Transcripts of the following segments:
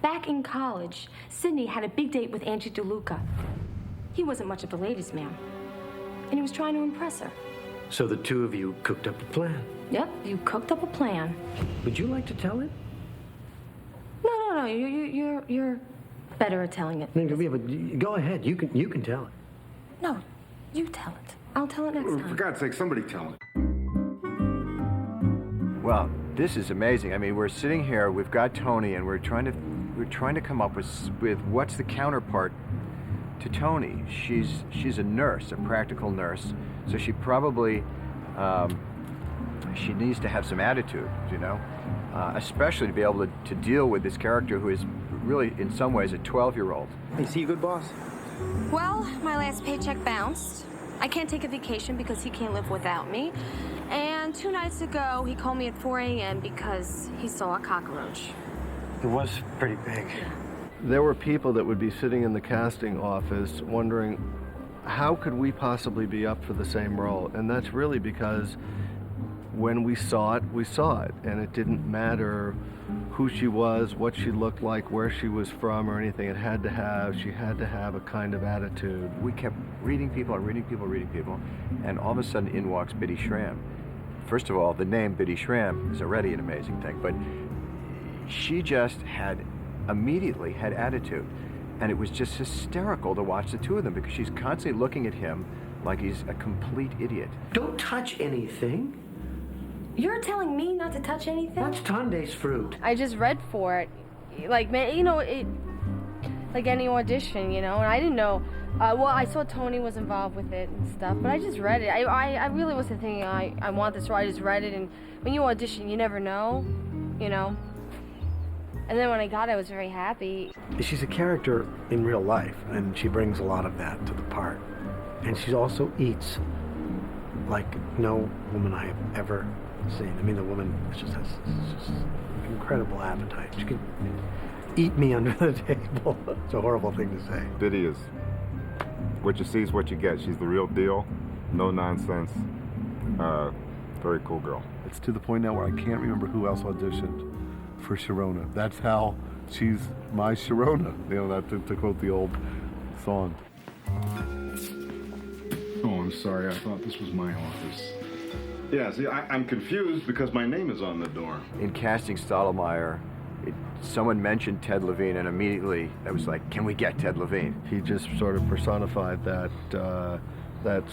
Back in college, Sydney had a big date with Angie DeLuca. He wasn't much of a ladies' man, and he was trying to impress her. So the two of you cooked up a plan? Yep, you cooked up a plan. Would you like to tell it? No, you're better at telling it. No, yeah, but go ahead, you can tell it. No, you tell it. I'll tell it next time. For God's sake, somebody tell it. Well, this is amazing. I mean, we're sitting here, we've got Tony, and we're trying to come up with what's the counterpart to Tony. She's a nurse, a practical nurse, so she probably she needs to have some attitude, you know, especially to be able to deal with this character who is really, in some ways, a 12-year-old. Is he a good boss? Well, my last paycheck bounced. I can't take a vacation because he can't live without me. And 2 nights ago, he called me at 4 a.m. because he saw a cockroach. It was pretty big. There were people that would be sitting in the casting office wondering, how could we possibly be up for the same role? And that's really because when we saw it, and it didn't matter who she was, what she looked like, where she was from, or anything. She had to have a kind of attitude. We kept reading people, and all of a sudden in walks Biddy Schram. First of all, the name Biddy Schram is already an amazing thing, but she just immediately had attitude. And it was just hysterical to watch the two of them because she's constantly looking at him like he's a complete idiot. Don't touch anything. You're telling me not to touch anything? That's Tunde's fruit. I just read for it. Like, man, you know, it, like any audition, you know, and I didn't know. Well, I saw Tony was involved with it and stuff, but I just read it. I really wasn't thinking I want this, or I just read it, and when you audition, you never know, you know. And then when I got it, I was very happy. She's a character in real life, and she brings a lot of that to the part. And she also eats like no woman I have ever seen. I mean, the woman just has just incredible appetite. She could eat me under the table. It's a horrible thing to say. Biddy is what you see is what you get. She's the real deal, no nonsense. Very cool girl. It's to the point now where I can't remember who else auditioned for Sharona. That's how she's my Sharona. You know, that to quote the old song. Oh, I'm sorry. I thought this was my office. Yeah, see, I'm confused because my name is on the door. In casting Stottlemeyer, someone mentioned Ted Levine, and immediately I was like, can we get Ted Levine? He just sort of personified that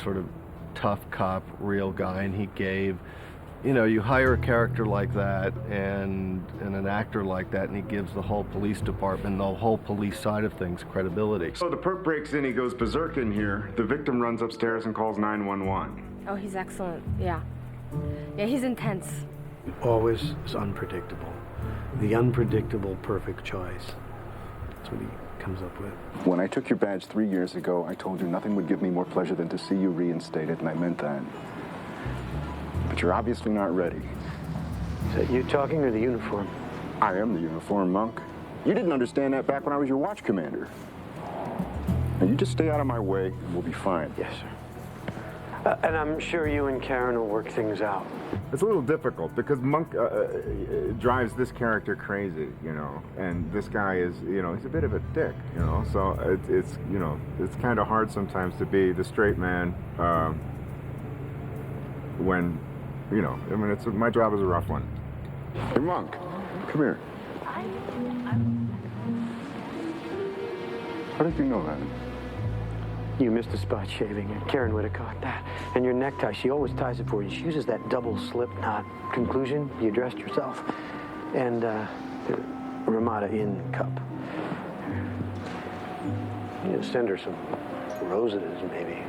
sort of tough cop, real guy, and he gave, you know, you hire a character like that and an actor like that, and he gives the whole police department, the whole police side of things, credibility. So the perp breaks in, he goes berserk in here. The victim runs upstairs and calls 911. Oh, he's excellent, yeah. Yeah, he's intense. Always is unpredictable. The unpredictable perfect choice. That's what he comes up with. When I took your badge 3 years ago, I told you nothing would give me more pleasure than to see you reinstated, and I meant that. But you're obviously not ready. Is that you talking or the uniform? I am the uniform, Monk. You didn't understand that back when I was your watch commander. Now you just stay out of my way, and we'll be fine. Yes, sir. And I'm sure you and Karen will work things out. It's a little difficult because Monk drives this character crazy, you know, and this guy is, you know, he's a bit of a dick, you know, so it's you know, it's kind of hard sometimes to be the straight man when, you know, I mean, my job is a rough one. Hey, Monk, come here. How did you know that? You missed a spot shaving, and Karen would have caught that. And your necktie, she always ties it for you. She uses that double slip knot. Conclusion, you dressed yourself. And the Ramada Inn cup. You send her some roses, maybe.